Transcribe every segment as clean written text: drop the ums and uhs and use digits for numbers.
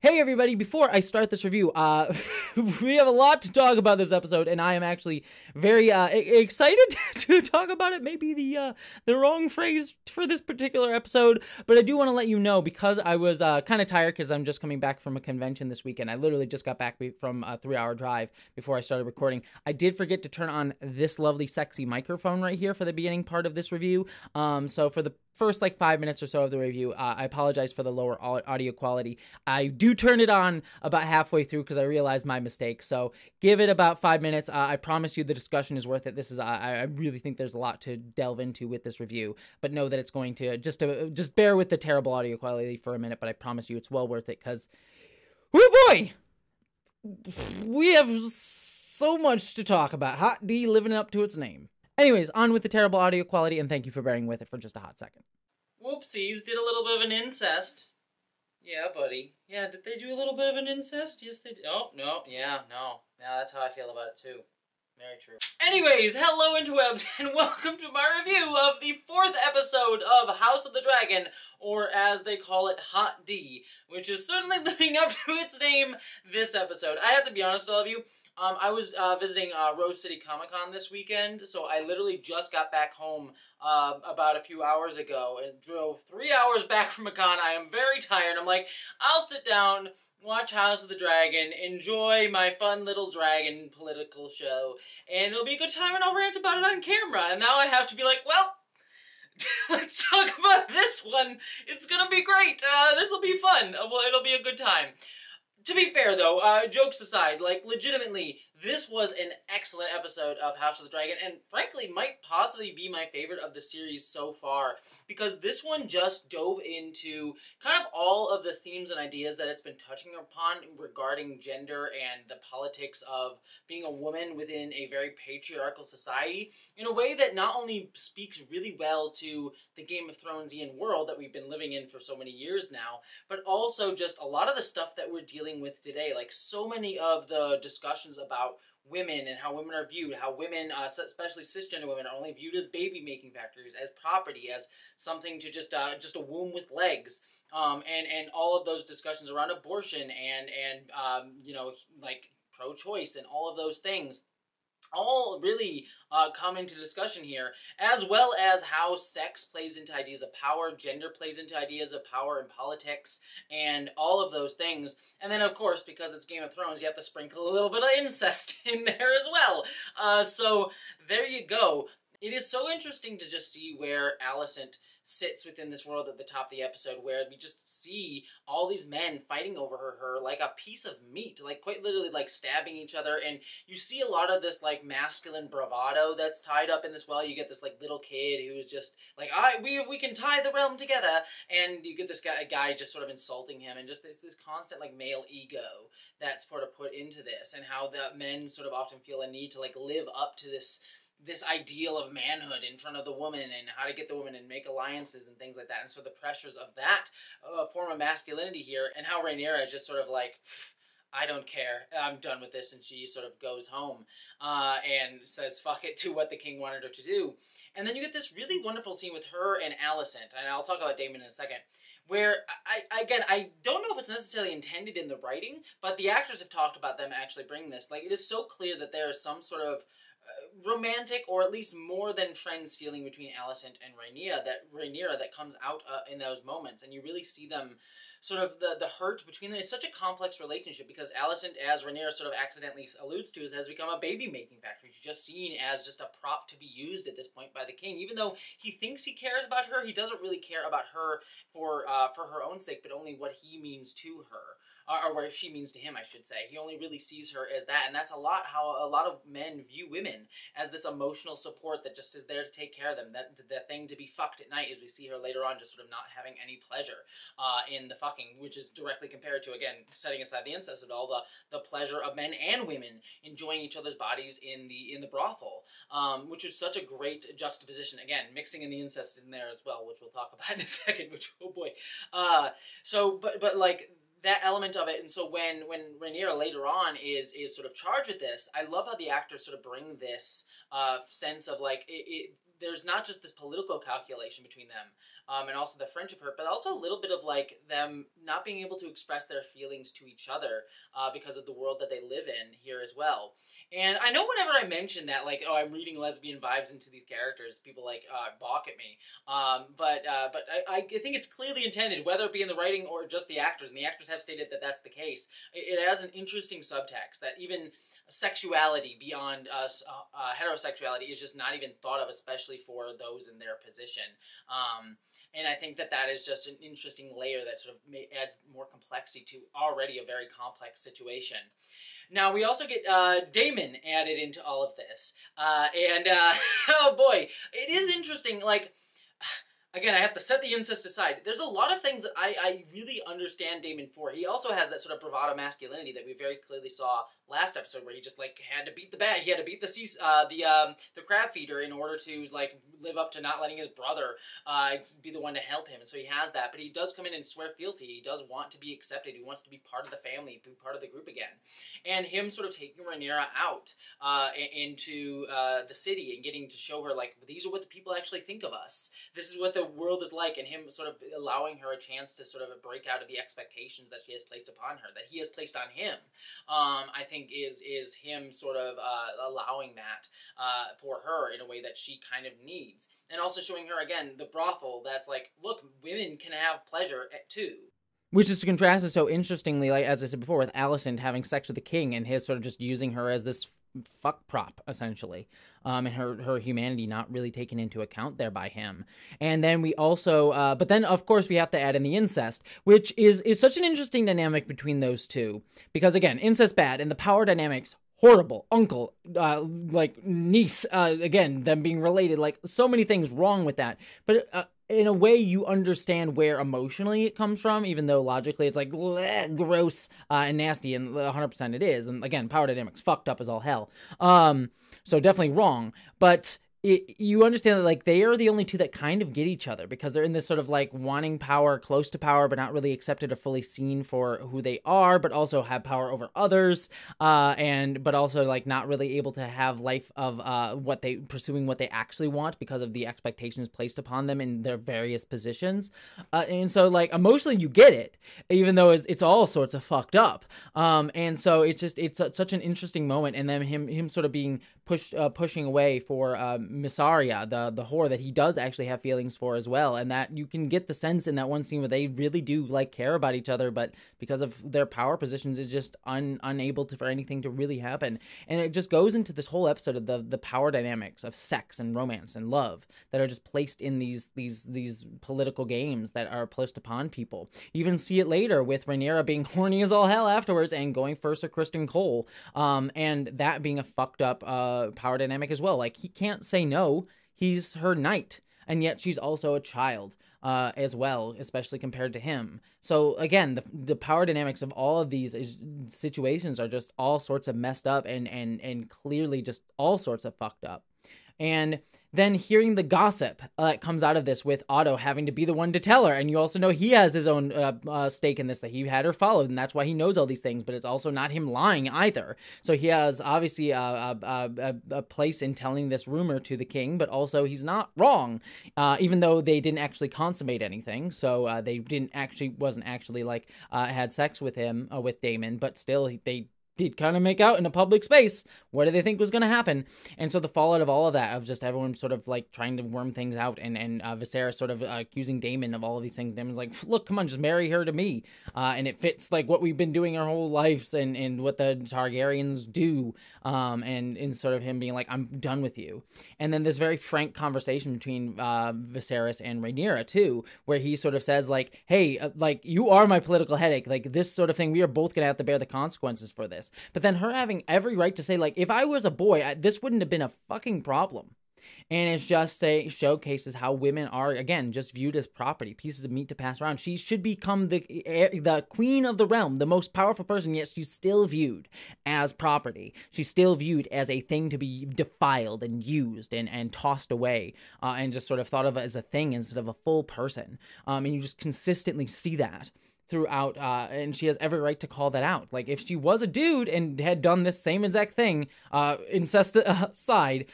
Hey everybody, before I start this review, we have a lot to talk about this episode, and I am actually very excited to talk about it. Maybe the wrong phrase for this particular episode, but I do want to let you know, because I was kind of tired because I'm just coming back from a convention this weekend. I literally just got back from a 3-hour drive before I started recording. I did forget to turn on this lovely sexy microphone right here for the beginning part of this review, so for the first 5 minutes or so of the review, I apologize for the lower audio quality. I do turn it on about halfway through because I realized my mistake. So give it about 5 minutes. I promise you the discussion is worth it. This is I really think there's a lot to delve into with this review, but know that it's going to just bear with the terrible audio quality for a minute. But I promise you it's well worth it, because, oh boy, we have so much to talk about. Hot D living up to its name. Anyways, on with the terrible audio quality, and thank you for bearing with it for just a hot second. Whoopsies, did a little bit of an incest. Yeah, buddy. Yeah, did they do a little bit of an incest? Yes, they did. Oh, no, yeah, no. Yeah, that's how I feel about it, too. Very true. Anyways, hello interwebs, and welcome to my review of the 4th episode of House of the Dragon, or as they call it, Hot D, which is certainly living up to its name this episode. I have to be honest with all of you, I was visiting Rose City Comic Con this weekend, so I literally just got back home about a few hours ago and drove 3 hours back from a con. I am very tired. I'm like, I'll sit down, watch House of the Dragon, enjoy my fun little dragon political show, and it'll be a good time, and I'll rant about it on camera. And now I have to be like, well, let's talk about this one. It's gonna be great. This will be fun. Well, it'll be a good time. To be fair, though, jokes aside, legitimately, this was an excellent episode of House of the Dragon, and frankly, might possibly be my favorite of the series so far, because this one just dove into kind of all of the themes and ideas that it's been touching upon regarding gender and the politics of being a woman within a very patriarchal society, in a way that not only speaks really well to the Game of Thronesian world that we've been living in for so many years now, but also just a lot of the stuff that we're dealing with today. Like, so many of the discussions about women and how women are viewed, how women, especially cisgender women, are only viewed as baby-making factories, as property, as something to just a womb with legs, and all of those discussions around abortion and you know, pro-choice and all of those things, all really come into discussion here, as well as how sex plays into ideas of power, gender plays into ideas of power and politics, and all of those things. And then, of course, because it's Game of Thrones, you have to sprinkle a little bit of incest in there as well. So there you go. It is so interesting to just see where Alicent sits within this world at the top of the episode, where we just see all these men fighting over her like a piece of meat, quite literally stabbing each other, and you see a lot of this masculine bravado that's tied up in this. Well, you get this little kid who's just we can tie the realm together, and you get this guy just sort of insulting him, and just this constant male ego that's sort of put into this, and how the men sort of often feel a need to live up to this ideal of manhood in front of the woman, and how to get the woman and make alliances and things like that. And so the pressures of that form of masculinity here, and how Rhaenyra is just sort of I don't care, I'm done with this, and she sort of goes home and says fuck it to what the king wanted her to do. And then you get this really wonderful scene with her and Alicent, and I'll talk about Daemon in a second, where, I don't know if it's necessarily intended in the writing, but the actors have talked about them actually bringing this. It is so clear that there is some sort of romantic, or at least more than friends feeling between Alicent and Rhaenyra that comes out in those moments, and you really see them sort of the hurt between them. It's such a complex relationship, because Alicent, as Rhaenyra sort of accidentally alludes to, has become a baby-making factory. She's just seen as just a prop to be used at this point by the king. Even though he thinks he cares about her, he doesn't really care about her for her own sake, but only what he means to her. Or what she means to him, I should say. He only really sees her as that, and that's a lot how a lot of men view women, as this emotional support that just is there to take care of them, that the thing to be fucked at night, as we see her later on just sort of not having any pleasure in the fucking, which is directly compared to, again, setting aside the incest, of all the pleasure of men and women enjoying each other's bodies in the brothel, which is such a great juxtaposition. Again, mixing in the incest in there as well, which we'll talk about in a second, which, oh boy. But that element of it. And so when Rhaenyra later on is sort of charged with this, I love how the actors sort of bring this sense of there's not just this political calculation between them, and also the friendship hurt, but also a little bit of like them not being able to express their feelings to each other because of the world that they live in here as well. And I know whenever I mention that, like, oh, I'm reading lesbian vibes into these characters, people like balk at me. But I think it's clearly intended, whether it be in the writing or just the actors, and the actors have stated that that's the case. It adds an interesting subtext that even sexuality beyond heterosexuality is just not even thought of, especially for those in their position. And I think that is just an interesting layer that sort of adds more complexity to already a very complex situation. Now, we also get Damon added into all of this. Oh boy, it is interesting, like, again, I have to set the incest aside. There's a lot of things that I really understand Damon for. He also has that sort of bravado masculinity that we very clearly saw last episode, where he just like had to beat the bad. He had to beat the crab feeder in order to like live up to not letting his brother be the one to help him. And so he has that, but he does come in and swear fealty. He does want to be accepted. He wants to be part of the family, be part of the group again. And him sort of taking Rhaenyra out into the city and getting to show her, like, these are what the people actually think of us. This is what the world is like, and him sort of allowing her a chance to sort of break out of the expectations that she has placed upon her, that he has placed on him. I think is him sort of allowing that for her in a way that she kind of needs. And also showing her, again, the brothel that's like, look, women can have pleasure too. Which is to contrast it so interestingly, like, as I said before, with Alicent having sex with the king and his sort of just using her as this fuck prop, essentially, and her humanity not really taken into account there by him. And then we also, but then of course we have to add in the incest, which is such an interesting dynamic between those two, because again, incest bad, and the power dynamics horrible. Uncle, like niece, again, them being related, like so many things wrong with that. But in a way, you understand where emotionally it comes from, even though logically it's like bleh, gross and nasty, and 100% it is. And again, power dynamics fucked up as all hell. So definitely wrong. But you understand that, like, they are the only two that kind of get each other, because they're in this sort of like wanting power, close to power, but not really accepted or fully seen for who they are, but also have power over others, but also like not really able to have life of pursuing what they actually want because of the expectations placed upon them in their various positions. And so like emotionally you get it, even though it's all sorts of fucked up. And so it's such an interesting moment, and then him sort of being pushing away for Missaria, the whore that he does actually have feelings for as well, and that you can get the sense in that one scene where they really do like care about each other, but because of their power positions, is just unable for anything to really happen. And it just goes into this whole episode of the power dynamics of sex and romance and love that are just placed in these political games that are placed upon people. You even see it later with Rhaenyra being horny as all hell afterwards and going first to Kristen Cole, and that being a fucked up power dynamic as well. Like, he can't say no, he's her knight, and yet she's also a child as well, especially compared to him. So again, the power dynamics of all of these situations are just all sorts of messed up and clearly just all sorts of fucked up. And then hearing the gossip that comes out of this, with Otto having to be the one to tell her, and you also know he has his own stake in this, that he had her followed, and that's why he knows all these things, but it's also not him lying either. So he has obviously a place in telling this rumor to the king, but also he's not wrong, even though they didn't actually consummate anything. So they wasn't actually like had sex with him, with Damon, but still they did kind of make out in a public space. What did they think was going to happen? And so the fallout of all of that, of just everyone sort of like trying to worm things out, and Viserys sort of accusing Daemon of all of these things. Daemon's like, look, come on, just marry her to me. And it fits like what we've been doing our whole lives, and what the Targaryens do. And sort of him being like, I'm done with you. And then this very frank conversation between Viserys and Rhaenyra too, where he sort of says like, hey, like, you are my political headache. Like, this sort of thing, we are both going to have to bear the consequences for this. But then her having every right to say, like, if I was a boy, this wouldn't have been a fucking problem. And it's just showcases how women are, again, just viewed as property, pieces of meat to pass around. She should become the queen of the realm, the most powerful person, yet she's still viewed as property. She's still viewed as a thing to be defiled and used and tossed away, and just sort of thought of as a thing instead of a full person. And you just consistently see that throughout, and she has every right to call that out. Like, if she was a dude and had done this same exact thing, incest aside,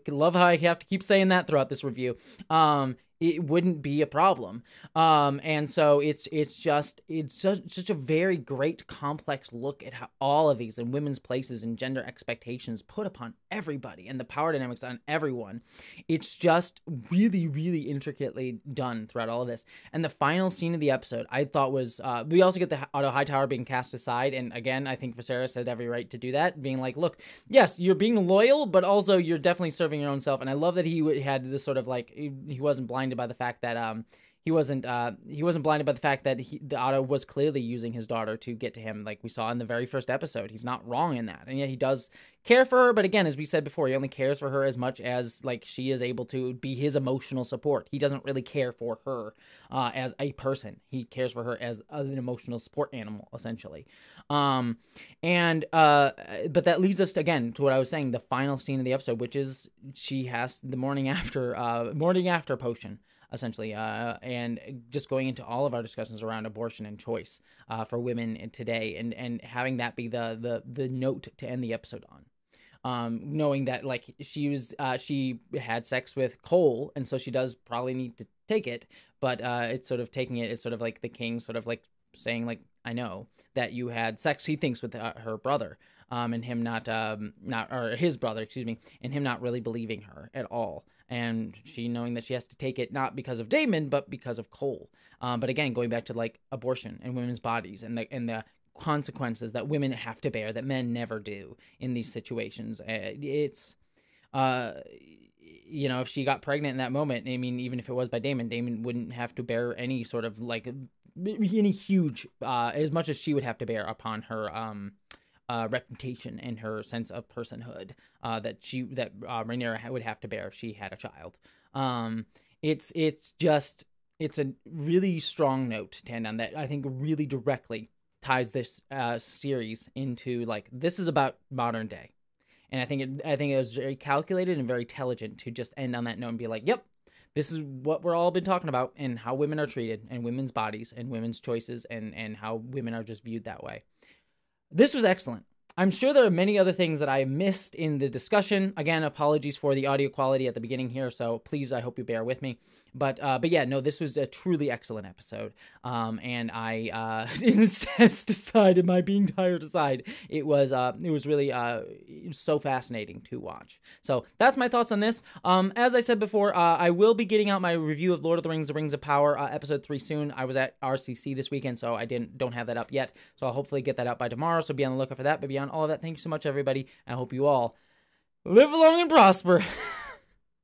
love how I have to keep saying that throughout this review. It wouldn't be a problem. And so it's such a very great complex look at how all of these and women's places and gender expectations put upon everybody and the power dynamics on everyone. It's just really, really intricately done throughout all of this. And the final scene of the episode, I thought was, we also get the Otto Hightower being cast aside. And again, I think Viserys had every right to do that, being like, look, yes, you're being loyal, but also you're definitely serving your own self. And I love that he had this sort of like, he wasn't blinded by the fact that he wasn't blinded by the fact that the Otto was clearly using his daughter to get to him, like we saw in the very first episode. He's not wrong in that, and yet he does care for her. But again, as we said before, he only cares for her as much as like she is able to be his emotional support. He doesn't really care for her as a person. He cares for her as an emotional support animal, essentially. But that leads us again to what I was saying, the final scene of the episode, which is she has the morning after potion, essentially, and just going into all of our discussions around abortion and choice for women today, and having that be the note to end the episode on. Knowing that like she had sex with Cole, and so she does probably need to take it, but it's sort of taking it, it's sort of like the king sort of like saying like, I know that you had sex, he thinks, with her brother, and him or his brother, excuse me, and him not really believing her at all. And she knowing that she has to take it not because of Daemon, but because of Cole. But again, going back to like abortion and women's bodies and the consequences that women have to bear that men never do in these situations. It's, if she got pregnant in that moment, I mean, even if it was by Daemon wouldn't have to bear any sort of like any huge, as much as she would have to bear upon her reputation and her sense of personhood that Rhaenyra would have to bear if she had a child. It's a really strong note to end on that I think really directly ties this series into like, this is about modern day. And I think it was very calculated and very intelligent to just end on that note and be like, yep, this is what we're all been talking about, and how women are treated and women's bodies and women's choices and how women are just viewed that way. This was excellent. I'm sure there are many other things that I missed in the discussion. Again, apologies for the audio quality at the beginning here, so please, I hope you bear with me. But yeah, no, this was a truly excellent episode. And I, incest aside, my being tired aside, it was really so fascinating to watch. So that's my thoughts on this. As I said before, I will be getting out my review of Lord of the Rings: The Rings of Power, episode 3 soon. I was at RCC this weekend, so I don't have that up yet. So I'll hopefully get that out by tomorrow. So be on the lookout for that. But beyond all of that, thank you so much, everybody. I hope you all live long and prosper.